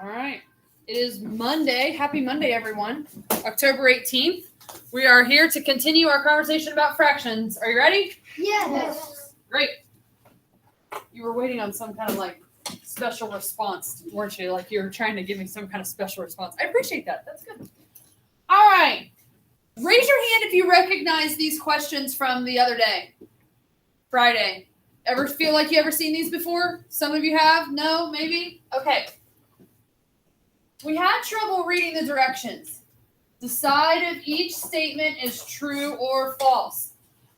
All right. It is Monday. Happy Monday, everyone. October 18th. We are here to continue our conversation about fractions. Are you ready? Yes. Great. You were waiting on some kind of like special response, weren't you? Like you were trying to give me some kind of special response. I appreciate that. That's good. All right. Raise your hand if you recognize these questions from the other day, Friday. Ever feel like you ever seen these before? Some of you have? No? Maybe? Okay. We had trouble reading the directions. Decide if each statement is true or false.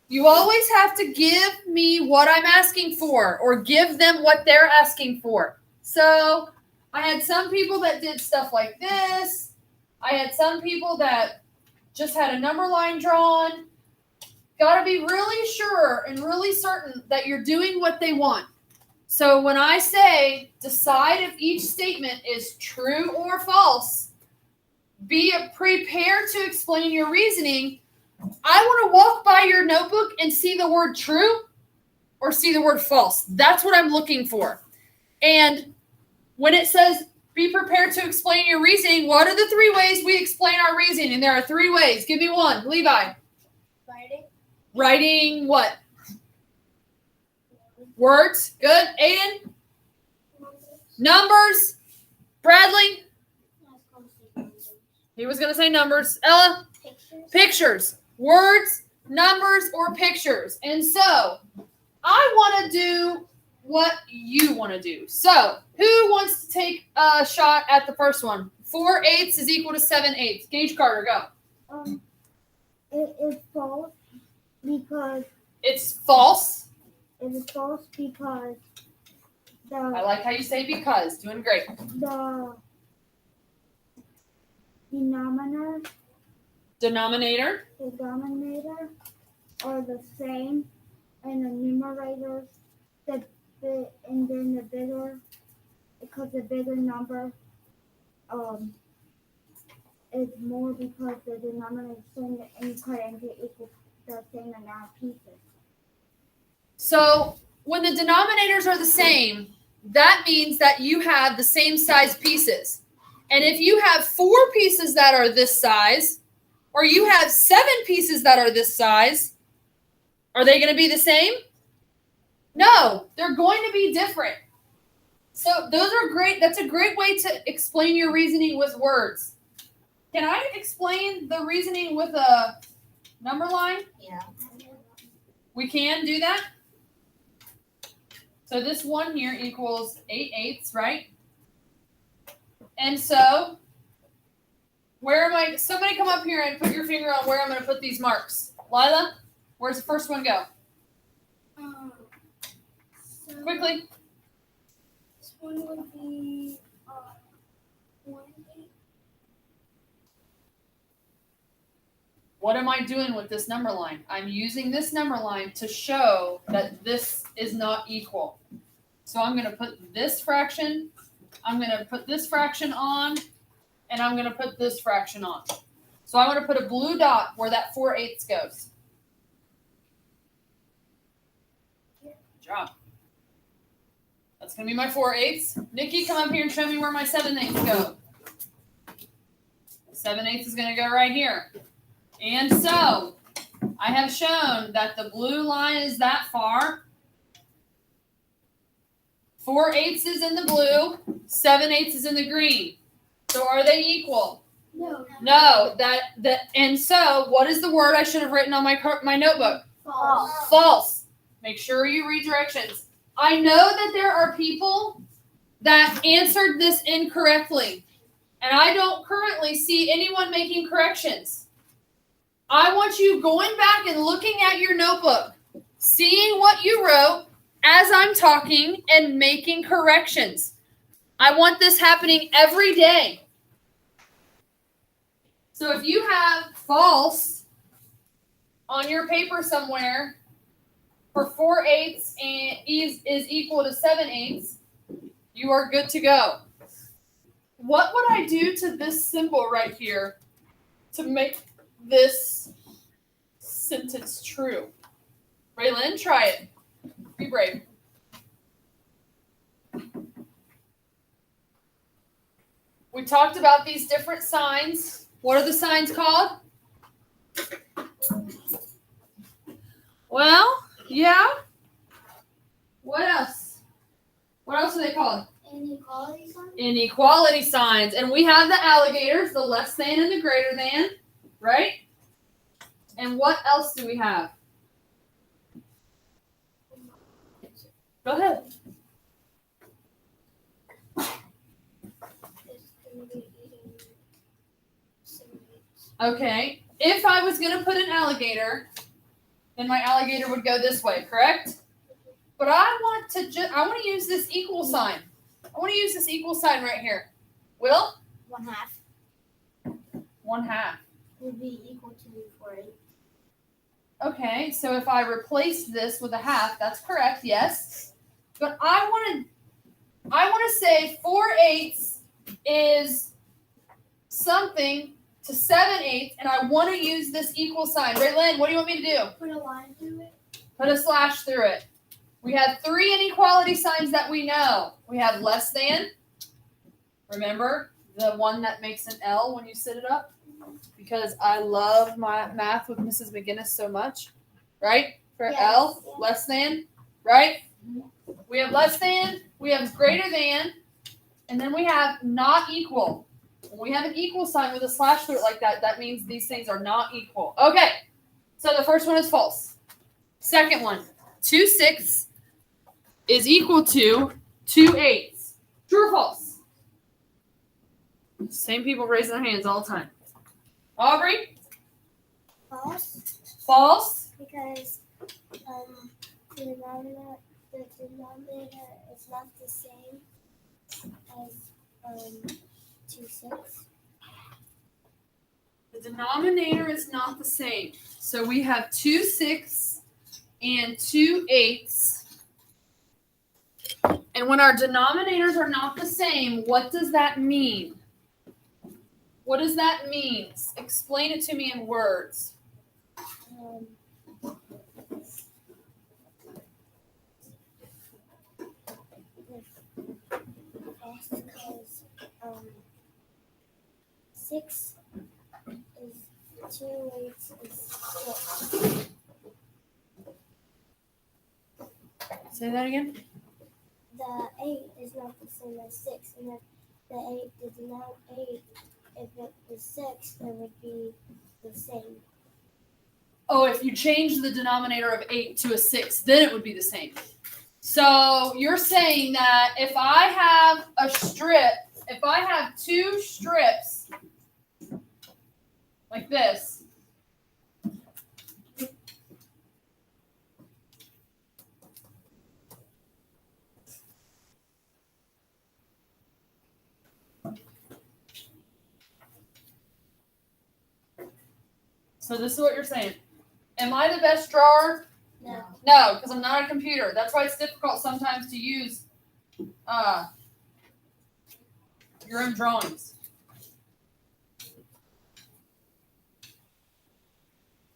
You always have to give me what I'm asking for or give them what they're asking for. So I had some people that did stuff like this. I had some people that just had a number line drawn. Got to be really sure and really certain that you're doing what they want. So when I say decide if each statement is true or false, be prepared to explain your reasoning. I want to walk by your notebook and see the word true or see the word false. That's what I'm looking for. And when it says be prepared to explain your reasoning, what are the three ways we explain our reasoning? And there are three ways. Give me one. Levi. Writing what? Words. Good. Aiden? Numbers. Bradley? He was going to say numbers. Ella? Pictures. Words, numbers, or pictures. And so, I want to do what you want to do. So, who wants to take a shot at the first one? 4/8 is equal to 7/8. Gage Carter, go. It is false because It's false. it is false because I like how you say because. Doing great. the Denominator. the denominator are the same, and the numerators, and then the bigger, because the bigger number is more because the denominator is same, and you couldn't get equal the same amount of pieces. So, when the denominators are the same, that means that you have the same size pieces. And if you have 4 pieces that are this size, or you have 7 pieces that are this size, are they going to be the same? No, they're going to be different. So those are great. That's a great way to explain your reasoning with words. Can I explain the reasoning with a number line? Yeah. We can do that. So this one here equals 8/8, right? And so, where am I? Somebody come up here and put your finger on where I'm going to put these marks. Lila, where's the first one go? So Quickly. this one would be 1/8. What am I doing with this number line? I'm using this number line to show that this is not equal. So I'm going to put this fraction, I'm going to put this fraction on, and I'm going to put this fraction on. So I'm going to put a blue dot where that 4/8 goes. Good job. That's going to be my 4/8. Nikki, come up here and show me where my 7/8 go. 7/8 is going to go right here. And so, I have shown that the blue line is that far. 4/8 is in the blue. 7/8 is in the green. So are they equal? No. No. And so, what is the word I should have written on my notebook? False. False. Make sure you read directions. I know that there are people that answered this incorrectly. And I don't currently see anyone making corrections. I want you going back and looking at your notebook, seeing what you wrote as I'm talking and making corrections. I want this happening every day. So if you have false on your paper somewhere for 4/8 and is equal to 7/8, you are good to go. What would I do to this symbol right here to make this sentence true? Raylan, try it. Be brave. We talked about these different signs. What are the signs called? Well, yeah. What else? What else are they called? Inequality signs. Inequality signs. And we have the alligators, the less than and the greater than, right? And what else do we have? Go ahead. Okay. If I was going to put an alligator, then my alligator would go this way, correct? But I want to use this equal sign. I want to use this equal sign right here. Will? 1/2. 1/2. Would be equal to 4/8. Okay, so if I replace this with a half, that's correct, yes. But I want to say 4/8 is something to 7/8, and I want to use this equal sign. Raylan, what do you want me to do? Put a line through it. Put a slash through it. We have 3 inequality signs that we know. We have less than. Remember the one that makes an L when you sit it up? Because I love my math with Mrs. McGinnis so much. Right? For Yes. L, less than. Right? We have less than. We have greater than. And then we have not equal. When we have an equal sign with a slash through it like that, that means these things are not equal. Okay. So the first one is false. Second one. 2/6 is equal to 2/8. True or false? Same people raising their hands all the time. Aubrey? False. False. Because the denominator is not the same as 2/6. The denominator is not the same. So we have 2/6 and 2/8. And when our denominators are not the same, what does that mean? What does that mean? Explain it to me in words. Because 6 is 2/8 is 6. Say that again. The 8 is not the same as 6, and if the 8 is not 8, if it was 6, it would be the same. Oh, if you change the denominator of 8 to a 6, then it would be the same. So you're saying that if I have a strip, if I have 2 strips like this, so this is what you're saying. Am I the best drawer? No. No, because I'm not a computer. That's why it's difficult sometimes to use your own drawings.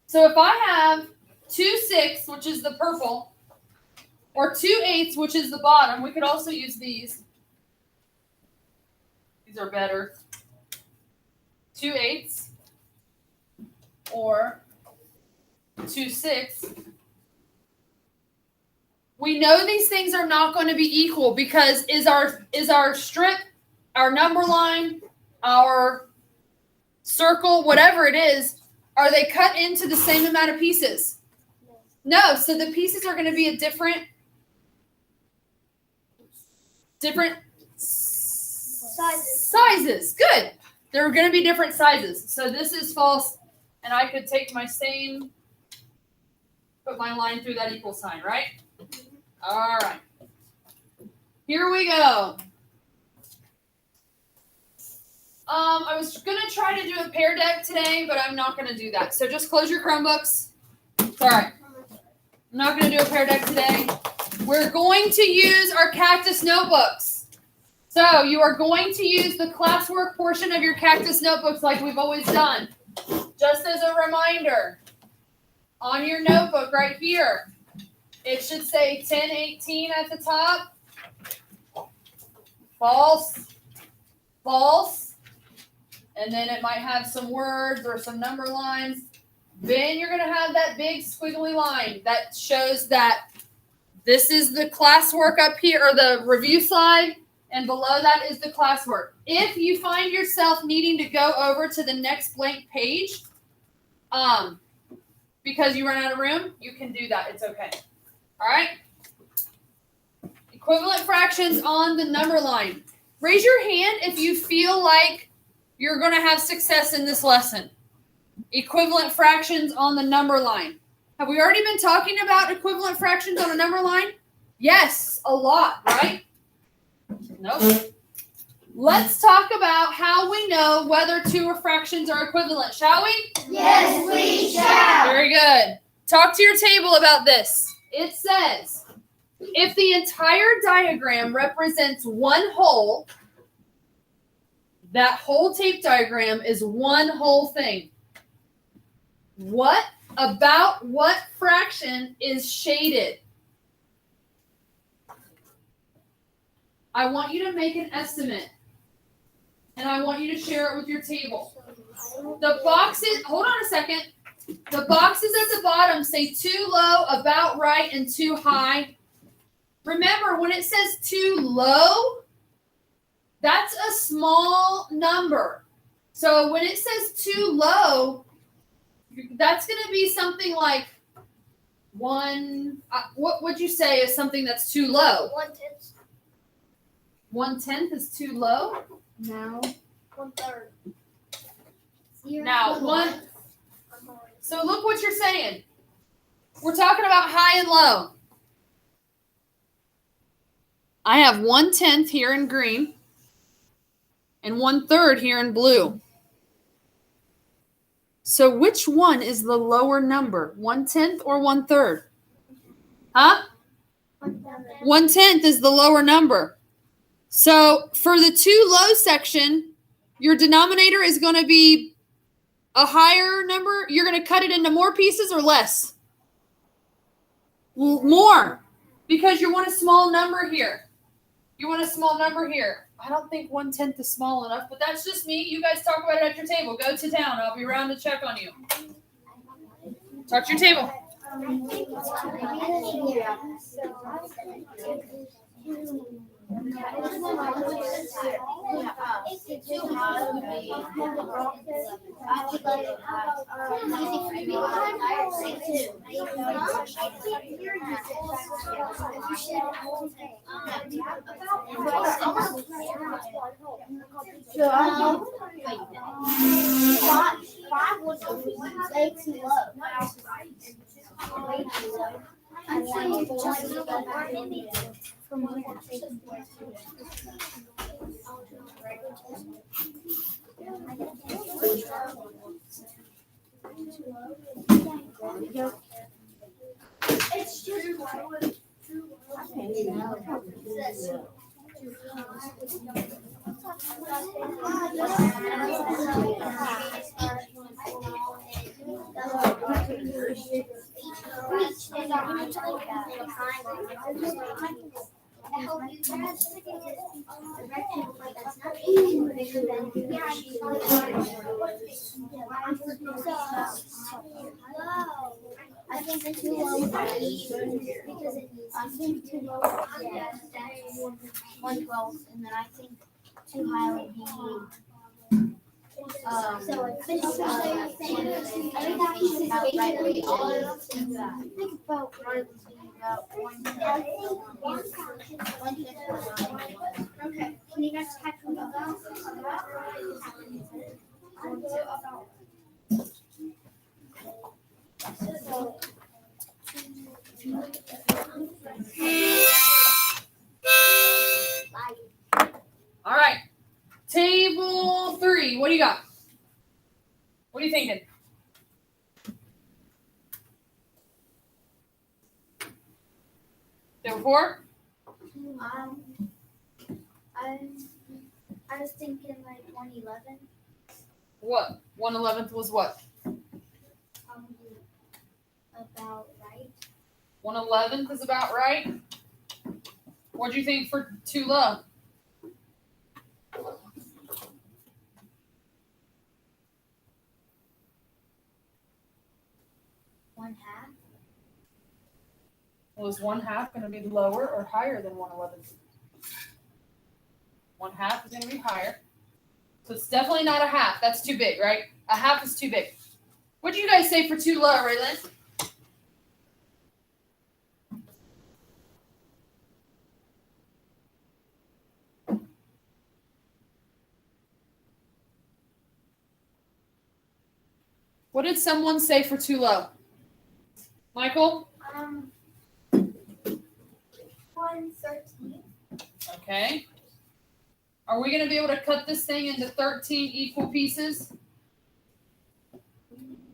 So if I have 2/6, which is the purple, or 2/8, which is the bottom, we could also use these. These are better. 2/8 or 2/6. We know these things are not going to be equal because is our strip, our number line, our circle, whatever it is, are they cut into the same amount of pieces? No, so the pieces are going to be a different sizes. Good. They're going to be different sizes. So this is false, and I could take my same, put my line through that equal sign, right? All right. Here we go. I was going to try to do a pair deck today, but I'm not going to do that. So just close your Chromebooks. It's all right. I'm not going to do a pair deck today. We're going to use our Cactus notebooks. So you are going to use the classwork portion of your Cactus notebooks like we've always done. Just as a reminder, on your notebook right here, it should say 1018 at the top. False. False. and then it might have some words or some number lines. Then you're going to have that big squiggly line that shows that this is the classwork up here, or the review slide, and below that is the classwork. If you find yourself needing to go over to the next blank page, because you run out of room, you can do that. It's okay. All right? Equivalent fractions on the number line. Raise your hand if you feel like you're going to have success in this lesson. Equivalent fractions on the number line. Have we already been talking about equivalent fractions on a number line? Yes, a lot, right? Nope. Let's talk about how we know whether two fractions are equivalent, shall we? Yes, we shall. Very good. Talk to your table about this. It says, if the entire diagram represents one whole, that whole tape diagram is one whole thing. What about what fraction is shaded? I want you to make an estimate, and I want you to share it with your table. The boxes, hold on a second. The boxes at the bottom say too low, about right, and too high. Remember, when it says too low, that's a small number. So when it says too low, that's going to be something like one. What would you say is something that's too low? 1/10. 1/10 is too low? No. 1/3. Now, one. So look what you're saying. We're talking about high and low. I have 1/10 here in green and 1/3 here in blue. So which one is the lower number? 1/10 or 1/3? Huh? 1/10 is the lower number. So for the too low section, your denominator is going to be a higher number. You're going to cut it into more pieces or less? More, because you want a small number here. You want a small number here. I don't think 1/10 is small enough, but that's just me. You guys talk about it at your table. Go to town. I'll be around to check on you. Talk to your table. Five was way too low. Way too low. I'm saying just from it's just I think it's too low because I think too low. Yeah, 1/12, and then I think too high would be. So it's think about right would be about 1/10. Okay, can you guys catch me up? All right. Table 3. What do you got? What are you thinking? Table 4? I was thinking like 1/11. What? 1/11 was what? About right. 1/11 is about right. What do you think for too low? 1/2. Well, is 1/2 going to be lower or higher than 1/11? 1/2 is going to be higher. So it's definitely not a half. That's too big, right? A half is too big. What do you guys say for too low, Raylan? What did someone say for too low? Michael? 1/13. Okay. Are we going to be able to cut this thing into 13 equal pieces?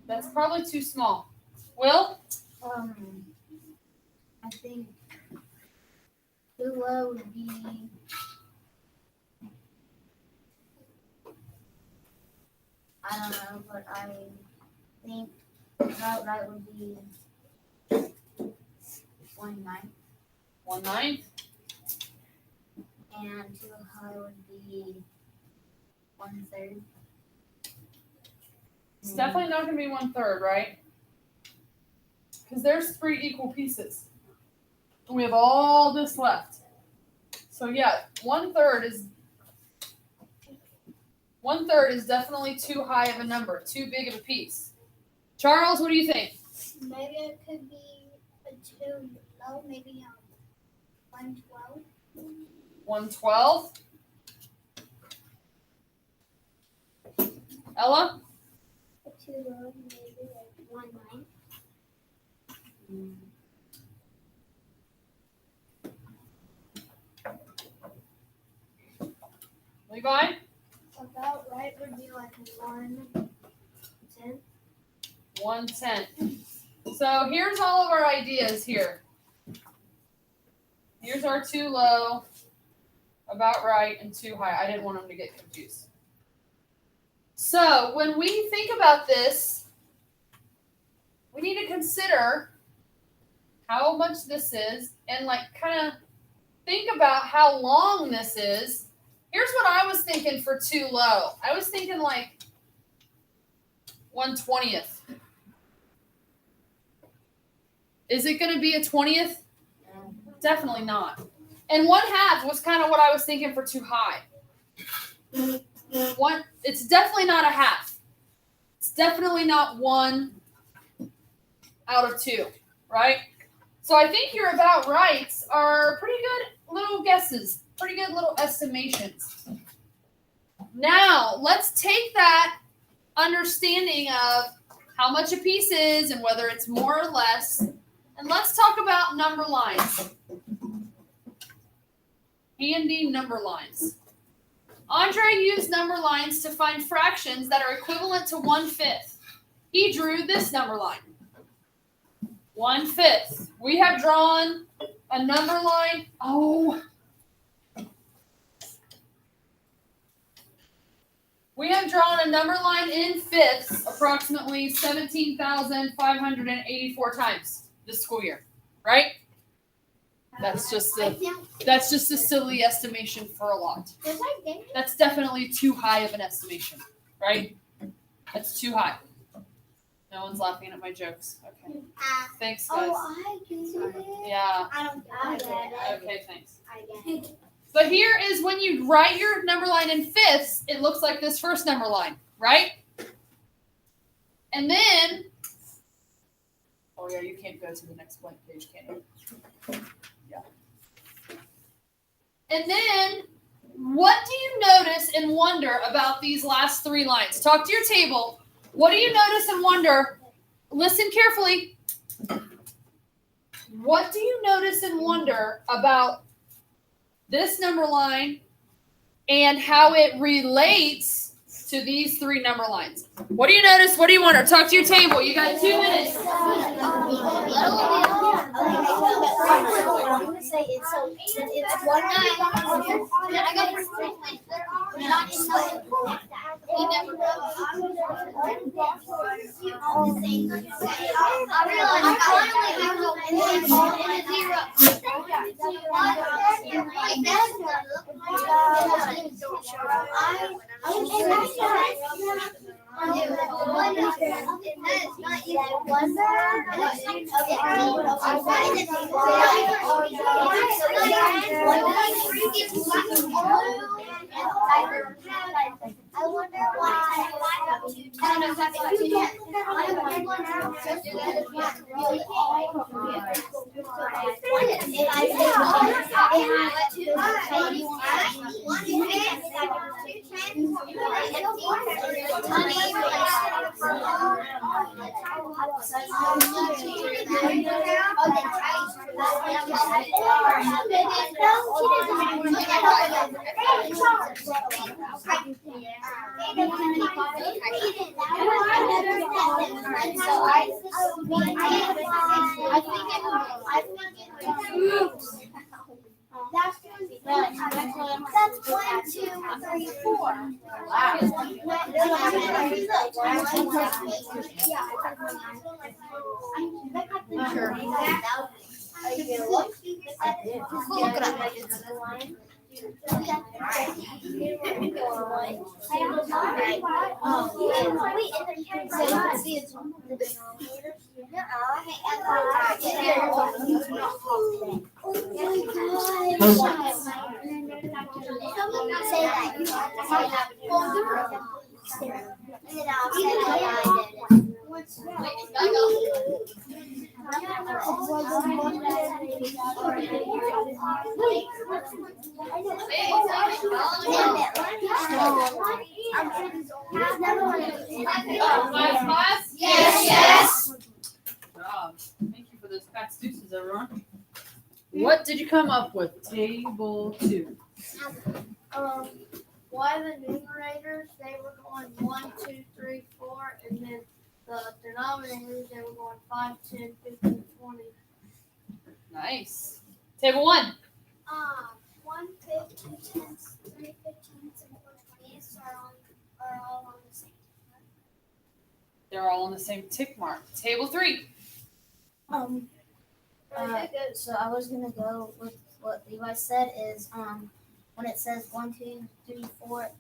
That's probably too small. Will? I think too low would be I don't know, but I think about right would be 1/9. 1/9. And too high would be 1/3. It's definitely not going to be 1/3, right? Because there's 3 equal pieces. And we have all this left. So yeah, 1/3 is definitely too high of a number, too big of a piece. Charles, what do you think? Maybe it could be too low, maybe 1/12. 1/12. Ella? Too low, maybe like 1/9. Levi? About right would be like 1/10. 1/10. So here's all of our ideas here. Here's our too low, about right, and too high. I didn't want them to get confused. So when we think about this, we need to consider how much this is and like kind of think about how long this is. Here's what I was thinking for too low. I was thinking like 1/20th. Is it going to be a 20th? Definitely not. And 1/2 was kind of what I was thinking for too high. It's definitely not a half. It's definitely not 1 out of 2, right? So I think your about rights are pretty good little guesses, pretty good little estimations. Now, let's take that understanding of how much a piece is and whether it's more or less, and let's talk about number lines. Handy number lines. Andre used number lines to find fractions that are equivalent to 1/5. He drew this number line. 1/5. We have drawn a number line. We have drawn a number line in fifths approximately 17,584 times this school year, right? That's just a silly estimation for a lot. That's definitely too high of an estimation, right? That's too high. No one's laughing at my jokes. Okay. Thanks, guys. I get it. Yeah. I get it. Okay, thanks. I get it. But here is when you write your number line in fifths, it looks like this first number line, right? And then, oh yeah, you can't go to the next blank page, can you? Yeah. And then, what do you notice and wonder about these last 3 lines? Talk to your table. What do you notice and wonder? Listen carefully. What do you notice and wonder about this number line and how it relates to these 3 number lines? What do you notice? What do you wonder? Talk to your table. You got 2 minutes. I'm gonna say it's 1/9. I got it. Not in we never know. I realized finally we go in a 0. I wonder why That's 1, 2, 3, 4. Class? Yes. Good job. Thank you for those past deuces, everyone. What did you come up with? Table 2. Why the numerators, they were going 1, 2, 3, 4, and then the denominators, they were going 5, 10, 15, 20. Nice. Table 1. 1, 5, 2 tenths, 3 15ths, and 4 20ths are all on the same. They're all on the same tick mark. Table 3. So I was gonna go with what Levi said is when it says 1, 2, 3, 4,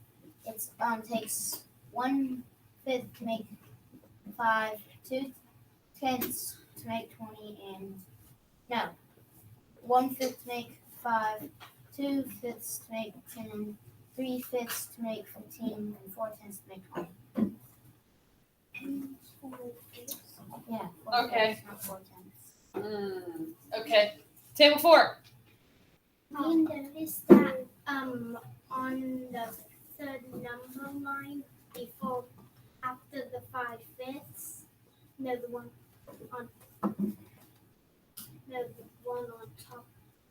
it's takes 1/5 to make 5, 2 tenths to make 20, and no, 1/5 to make 5, 2/5 to make 10, 3/5 to make 15, and 4/10 to make 20. Yeah. 4 Okay. fifths, not 4/10. Okay. Table 4. You notice that on the number line before after the 5/5, the one on top.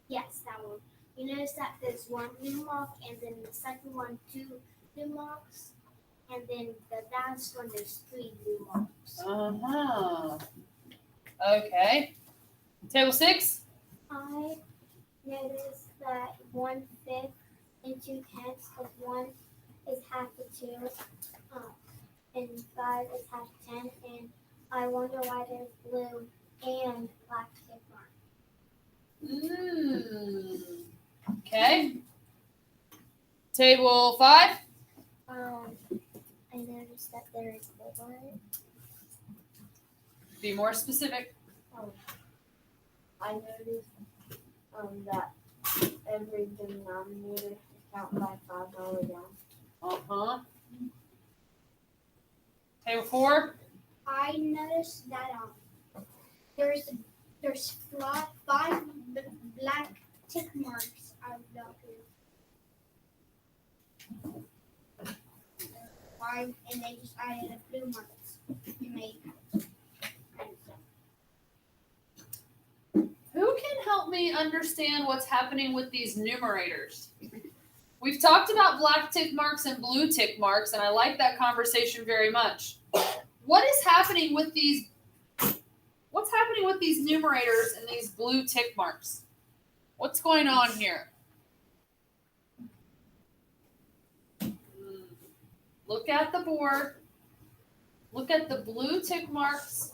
Yes, that one. You notice that there's one new mark and then the second one 2 new marks, and then the last one there's 3 new marks. Okay. Table 6. I noticed that 1/5 and 2/10 of 1 is half of 2, and 5 is half 10, and I wonder why there's blue and black tick mark. Okay. Table 5. I noticed that there is 4. Be more specific. I noticed that every denominator is counted by $5 down. Table 4. I noticed that there's 5 black tick marks out of here. 5, and they just added a blue marks to make. Who can help me understand what's happening with these numerators? We've talked about black tick marks and blue tick marks, and I like that conversation very much. What is happening with these? What's happening with these numerators and these blue tick marks? What's going on here? Look at the board. Look at the blue tick marks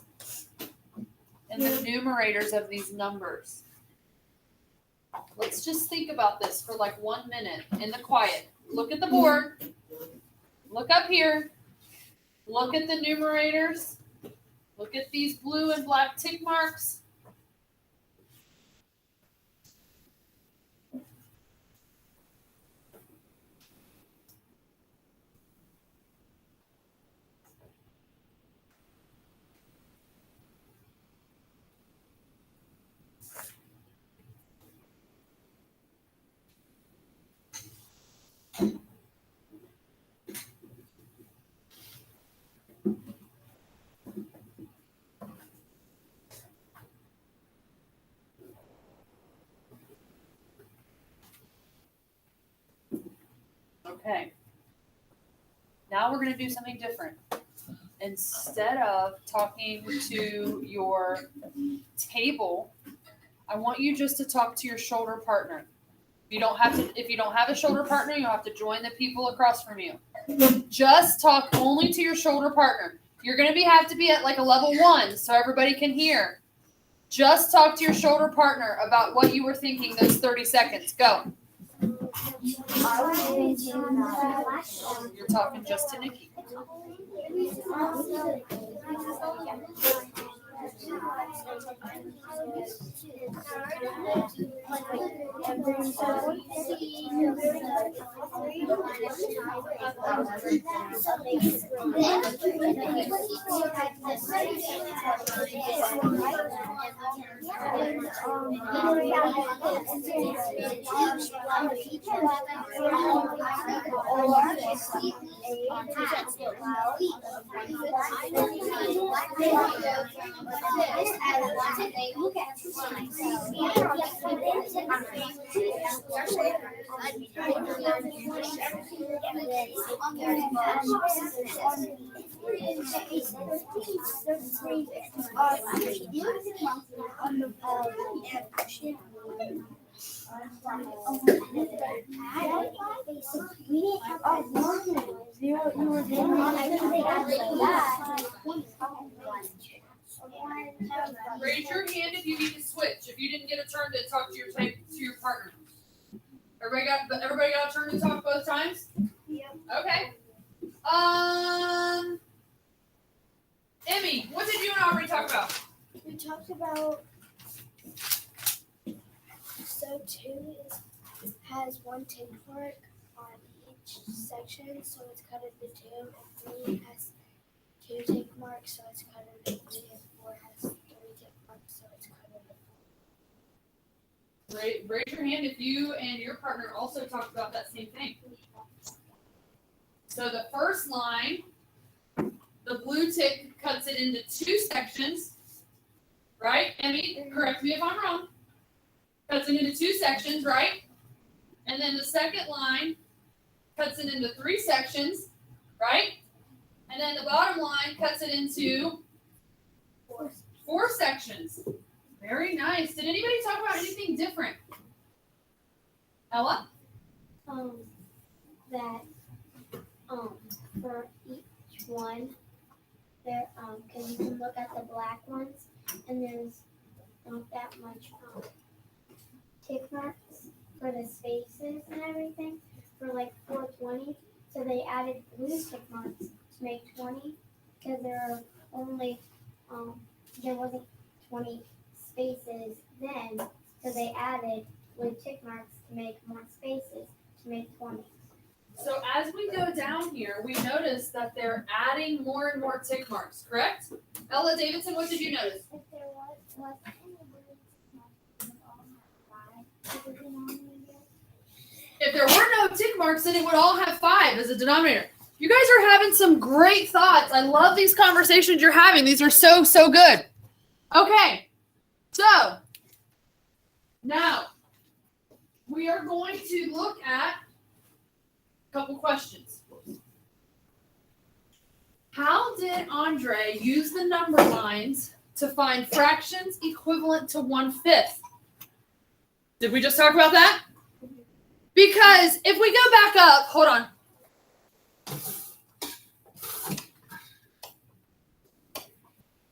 and the numerators of these numbers. Let's just think about this for like 1 minute in the quiet. Look at the board. Look up here. Look at the numerators. Look at these blue and black tick marks. Okay. Now we're going to do something different. Instead of talking to your table, I want you just to talk to your shoulder partner. If you don't have a shoulder partner, you'll have to join the people across from you. Just talk only to your shoulder partner. You're going to have to be at like a level 1 so everybody can hear. Just talk to your shoulder partner about what you were thinking those 30 seconds. Go. You're talking just to Nikki. Raise your hand if you need to switch. If you didn't get a turn to talk to your partner. Everybody got a turn to talk both times? Yep. Okay. Emmy, what did you and Aubrey talk about? We talked about so 2 has 1 tick mark on each section, so it's cut into 2, and 3 has 2 tick marks, so it's cut into 3, and 4 has 3 tick marks, so it's cut into 4. Raise your hand if you and your partner also talked about that same thing. So the first line, the blue tick cuts it into 2 sections, right? Emmy, correct me if I'm wrong. Cuts it into 2 sections, right? And then the second line cuts it into 3 sections, right? And then the bottom line cuts it into 4 sections. Very nice. Did anybody talk about anything different? Ella? That for each one, there because you can look at the black ones, and there's not that much tick marks for the spaces and everything for like 420. So they added blue tick marks to make 20 because there are only there wasn't 20 spaces then, so they added blue tick marks to make more spaces to make 20. So as we go down here, we notice that they're adding more and more tick marks, correct? Ella Davidson, what did you notice? If there was any blue tick marks, If there were no tick marks, then it would all have 5 as a denominator. You guys are having some great thoughts. I love these conversations you're having. These are so, so good. Okay, so now we are going to look at a couple questions. How did Andre use the number lines to find fractions equivalent to 1/5? Did we just talk about that? Because if we go back up, hold on.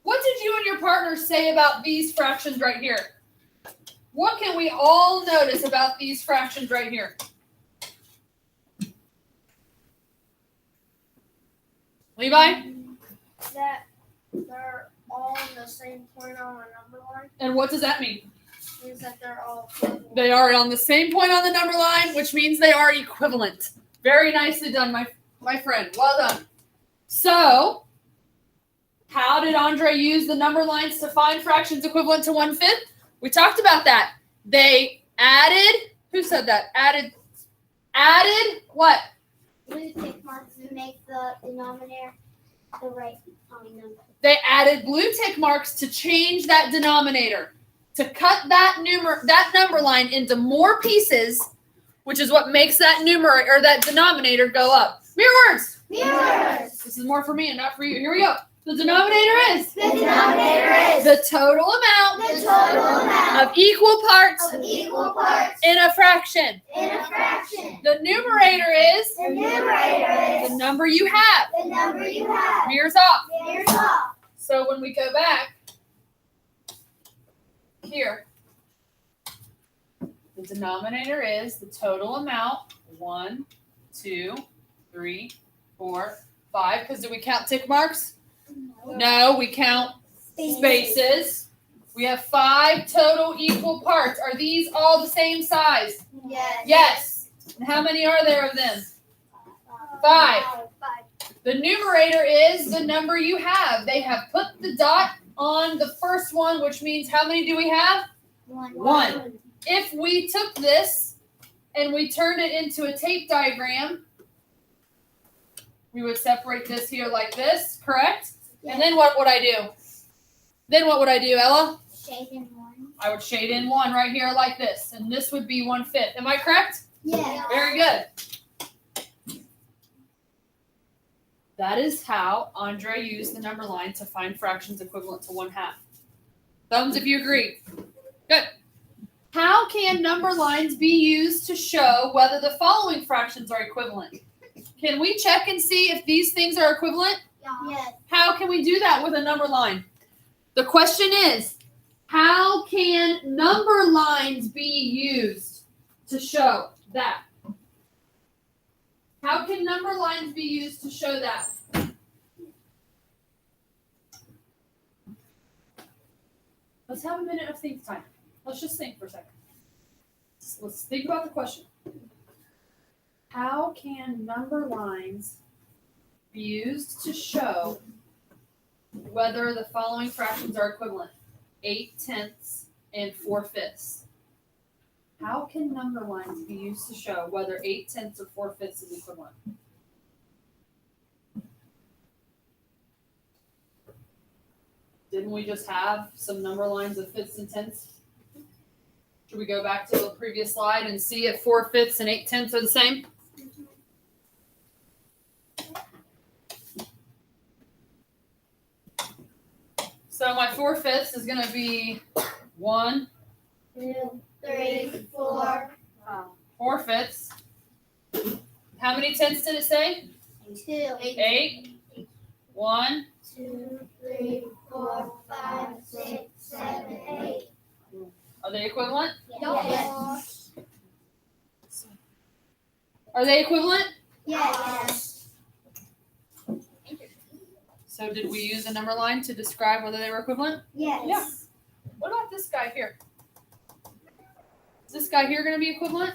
What did you and your partner say about these fractions right here? What can we all notice about these fractions right here? Levi? That they're all in the same point on the number line. And what does that mean? Means that they're all They are on the same point on the number line, which means they are equivalent. Very nicely done, my friend. Well done. So, how did Andre use the number lines to find fractions equivalent to 1/5? We talked about that. They added, who said that? Added what? blue tick marks to make the denominator the right number. They added blue tick marks to change that denominator, to cut that number line into more pieces, which is what makes that numerator or that denominator go up. Mirror words. Mirrors. This is more for me and not for you. Here we go. The denominator is The denominator is the total amount the total amount of equal parts of equal parts in a fraction. in a fraction. The numerator is The numerator the is number you have. the number you have. Mirrors off. Mirrors off. So when we go back here, the denominator is the total amount. 1, 2, 3, 4, 5. Because do we count tick marks? No, we count spaces. We have 5 total equal parts. Are these all the same size? Yes. Yes. And how many are there of them? 5. The numerator is the number you have. They have put the dot on the first one, which means how many do we have? 1. If we took this and we turned it into a tape diagram, we would separate this here like this, correct? Yeah. And then what would I do? Then what would I do, Ella? Shade in 1. I would shade in 1 right here like this, and this would be 1/5. Am I correct? Yeah. Very good. That is how Andre used the number line to find fractions equivalent to 1/2. Thumbs if you agree. Good. How can number lines be used to show whether the following fractions are equivalent? Can we check and see if these things are equivalent? Yes. How can we do that with a number line? The question is, how can number lines be used to show that? How can number lines be used to show that? Let's have a minute of think time. Let's just think for a second. Let's think about the question. How can number lines be used to show whether the following fractions are equivalent? 8/10 and 4/5. How can number lines be used to show whether 8/10 or 4/5 is equivalent? Didn't we just have some number lines of fifths and tenths? Should we go back to the previous slide and see if 4/5 and 8/10 are the same? So my 4/5 is going to be 1. 2, 3, 4. 4/5. How many tenths did it say? 2. 8. 1. 2, 3, 4, 5, 6, 7, 8. Are they equivalent? Yes. Are they equivalent? Yes. So did we use a number line to describe whether they were equivalent? Yes. Yeah. What about this guy here? Is this guy here going to be equivalent?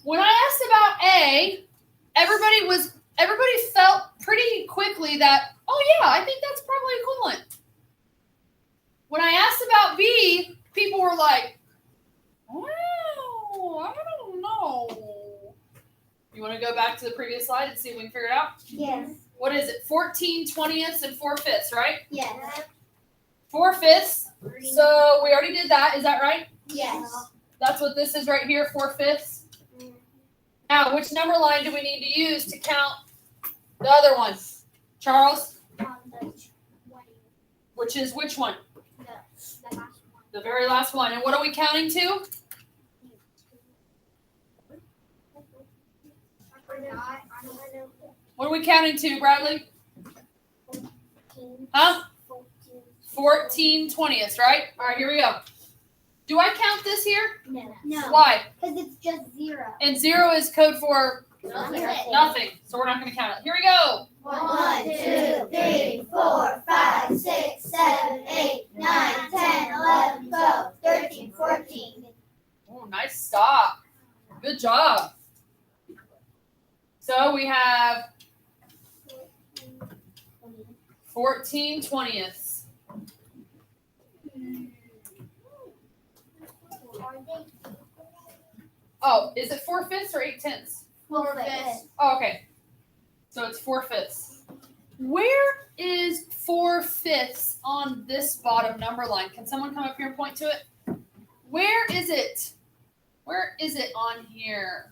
When I asked about A, everybody felt pretty quickly that, oh yeah, I think that's probably equivalent. When I asked about B, people were like, well, I don't know. You want to go back to the previous slide and see if we can figure it out? Yes. What is it? 14/20 and 4/5, right? Yes. 4/5. So we already did that. Is that right? Yes. That's what this is right here, 4/5. Now, which number line do we need to use to count the other one? Charles? The 20. Which is which one? The last one. The very last one. And what are we counting to? What are we counting to, Bradley? 14. Huh? 14. 14/20, right? All right, here we go. Do I count this here? No. Why? Because it's just 0. And 0 is code for Nothing. nothing. So we're not going to count it. Here we go. 1, 2, 3, 4, 5, 6, 7, 8, 9, 10, 11, 12, 13, 14. Oh, nice stop. Good job. So we have 14/20. Oh, is it 4/5 or 8/10? 4/5. Oh, okay. So it's 4/5. Where is 4/5 on this bottom number line? Can someone come up here and point to it? Where is it? Where is it on here?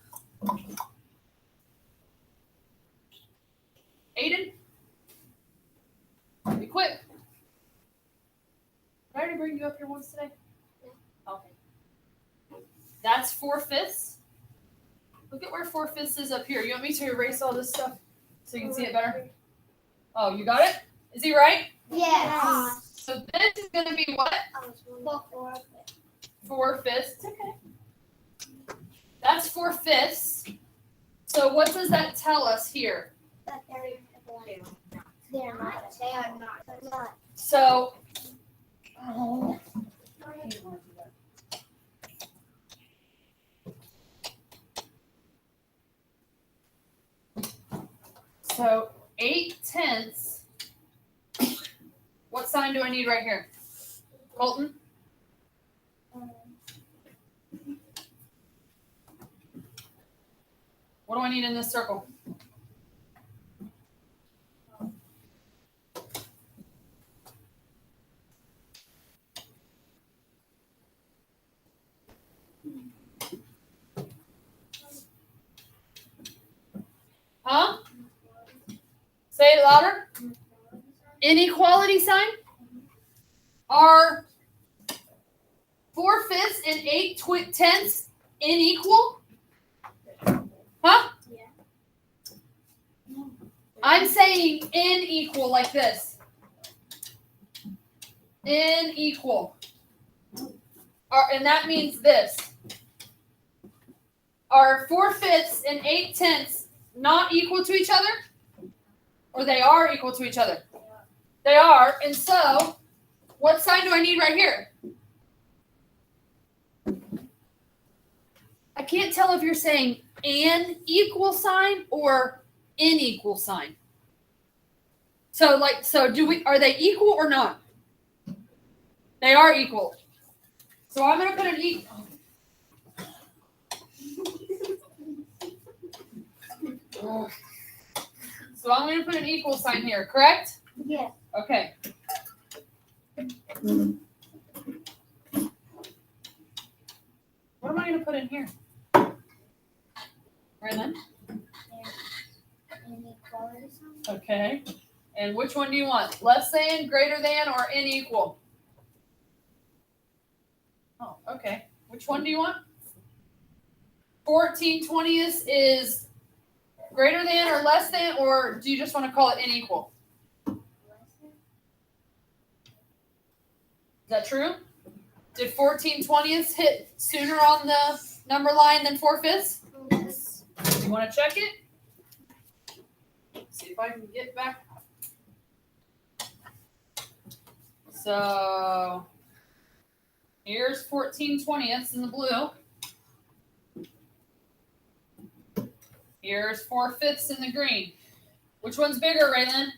Aiden? Be quick. Did I already bring you up here once today? Yeah. Okay. That's 4/5. Look at where 4/5 is up here. You want me to erase all this stuff so you can see it better? Oh, you got it? Is he right? Yes. So this is going to be what? 4/5. It's okay. That's 4/5. So what does that tell us here? But they're not. They are not. So, so 8/10. What sign do I need right here? Colton? What do I need in this circle? Huh? Say it louder. Inequality sign? Are 4/5 and 8/10 unequal? Huh? Yeah. I'm saying unequal like this. Unequal. And that means this. Are 4/5 and 8/10 not equal to each other? Or they are equal to each other? They are. And so, what sign do I need right here? I can't tell if you're saying an equal sign or unequal sign. So are they equal or not? They are equal. So I'm going to put an equal. So I'm going to put an equal sign here, correct? Yes. Okay. What am I going to put in here? Raylan? Inequality sign. Okay. And which one do you want? Less than, greater than, or unequal? Oh, okay. Which one do you want? 14/20 is greater than or less than, or do you just want to call it unequal? Is that true? Did 14/20 hit sooner on the number line than 4/5? Yes. You want to check it? See if I can get back. So here's 14/20 in the blue. Here's 4/5 in the green. Which one's bigger, Raylan?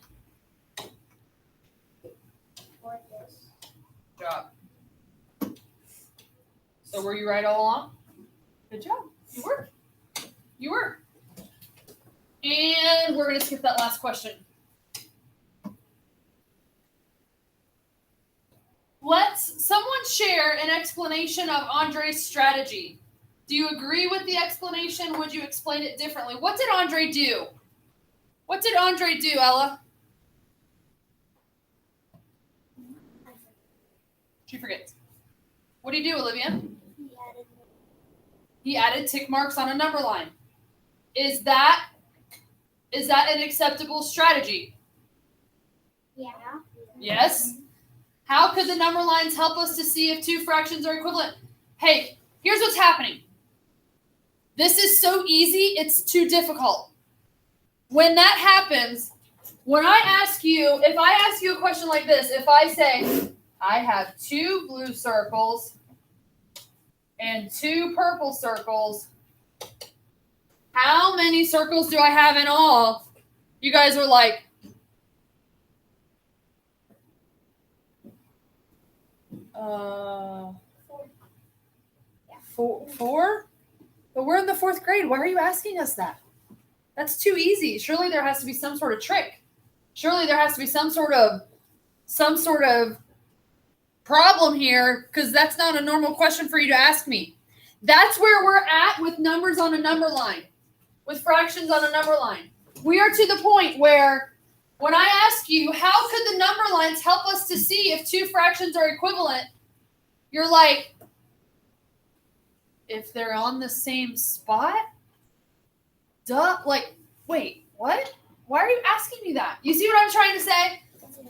4/5. Good job. So were you right all along? Good job. You were. You were. And we're going to skip that last question. Let's someone share an explanation of Andre's strategy. Do you agree with the explanation? Would you explain it differently? What did Andre do? What did Andre do, Ella? She forgets. What did he do, Olivia? He added tick marks on a number line. Is that an acceptable strategy? Yeah. Yes. How could the number lines help us to see if two fractions are equivalent? Hey, here's what's happening. This is so easy, it's too difficult. When that happens, if I ask you a question like this, if I say, I have 2 blue circles and 2 purple circles, how many circles do I have in all? You guys are like, four? But we're in the 4th grade. Why are you asking us that? That's too easy. Surely there has to be some sort of trick. Surely there has to be some sort of problem here because that's not a normal question for you to ask me. That's where we're at with numbers on a number line, with fractions on a number line. We are to the point where when I ask you, how could the number lines help us to see if two fractions are equivalent? You're like, if they're on the same spot? Duh. Like, wait, what? Why are you asking me that? You see what I'm trying to say?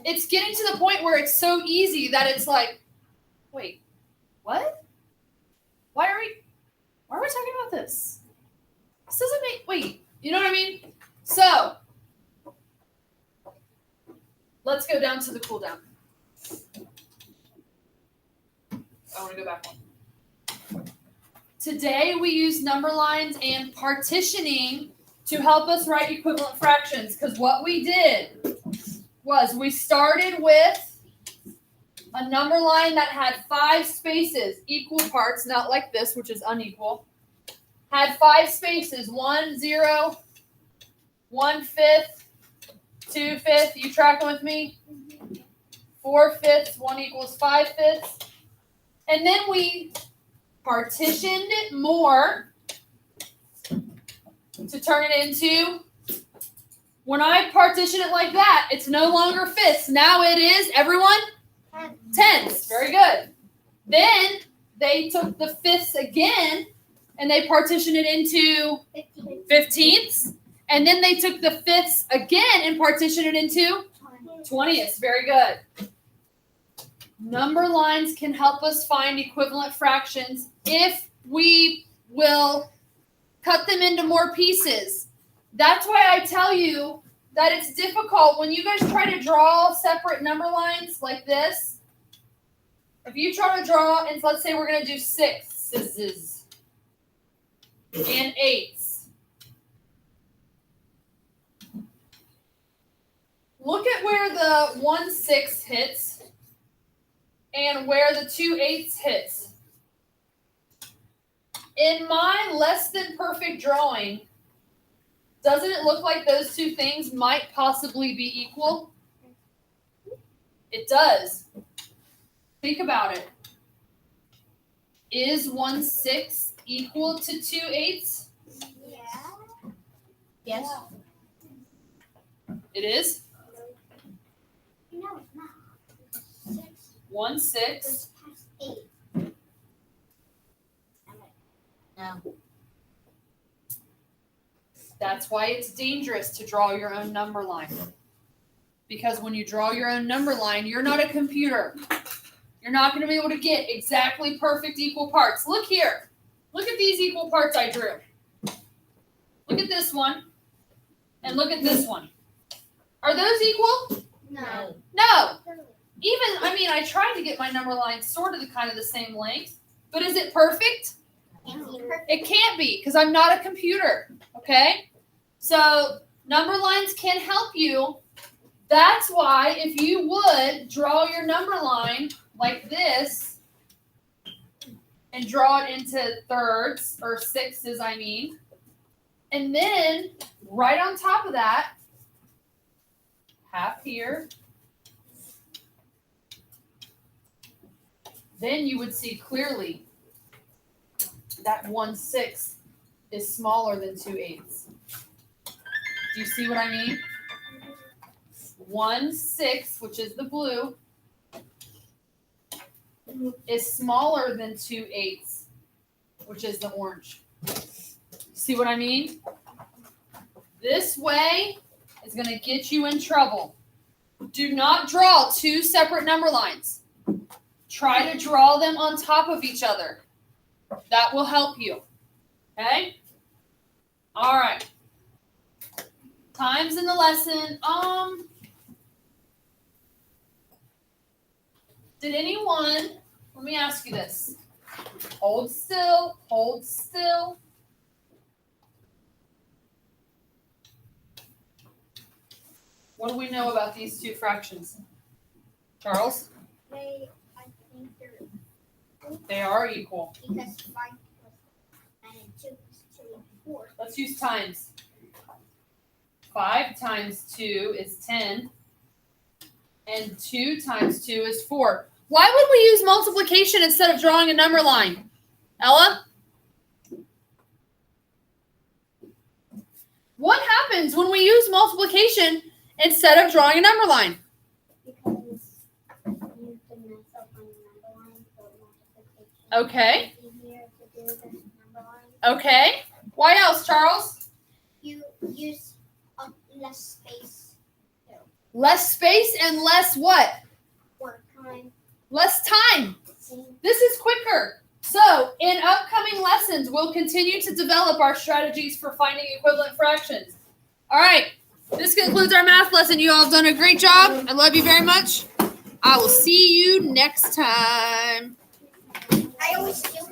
It's getting to the point where it's so easy that it's like, wait, what? Why are we talking about this? This doesn't make, wait, you know what I mean? So, let's go down to the cool down. I want to go back one. Today we use number lines and partitioning to help us write equivalent fractions, because what we did was we started with a number line that had 5 spaces, equal parts, not like this, which is unequal. Had 5 spaces, 1, 0, 1/5, 2/5. You tracking with me? 4/5, 1 equals 5/5. And then we partitioned it more to turn it into, when I partition it like that, it's no longer fifths. Now it is, everyone? Tenths. Very good. Then they took the fifths again and they partitioned it into 15ths. And then they took the fifths again and partitioned it into 20ths. Very good. Number lines can help us find equivalent fractions if we will cut them into more pieces. That's why I tell you that it's difficult when you guys try to draw separate number lines like this. If you try to draw, and let's say we're going to do 6s and 8s. Look at where the 1/6 hits and where the 2/8 hits. In my less than perfect drawing, doesn't it look like those two things might possibly be equal? It does. Think about it. Is 1/6 equal to 2/8? Yeah. Yes. It is? No, it's not. 1/6. It's past 8. No. That's why it's dangerous to draw your own number line. Because when you draw your own number line, you're not a computer. You're not going to be able to get exactly perfect equal parts. Look here. Look at these equal parts I drew. Look at this one. And look at this one. Are those equal? No. No. I tried to get my number line sort of kind of the same length. But is it perfect? It can't be because I'm not a computer. Okay? So number lines can help you. That's why if you would draw your number line like this and draw it into thirds or sixes, and then right on top of that, half here, then you would see clearly that 1/6 is smaller than 2/8. Do you see what I mean? 1/6, which is the blue, is smaller than 2/8, which is the orange. See what I mean? This way is going to get you in trouble. Do not draw two separate number lines. Try to draw them on top of each other. That will help you. Okay? All right. Times in the lesson. Did anyone, let me ask you this. Hold still, hold still. What do we know about these two fractions? Charles? I think They are equal. because 5 plus 9 and 2 plus 2 and 4. Let's use times. 5 times 2 is 10. And 2 times 2 is 4. Why would we use multiplication instead of drawing a number line? Ella? What happens when we use multiplication instead of drawing a number line? Because you can mess up on the number line, so multiplication Okay. is easier to do than number line. Okay. Why else, Charles? You use less space. Less space and less what? Work time. Less time. Same. This is quicker. So, in upcoming lessons, we'll continue to develop our strategies for finding equivalent fractions. All right. This concludes our math lesson. You all have done a great job. I love you very much. I will see you next time. I always steal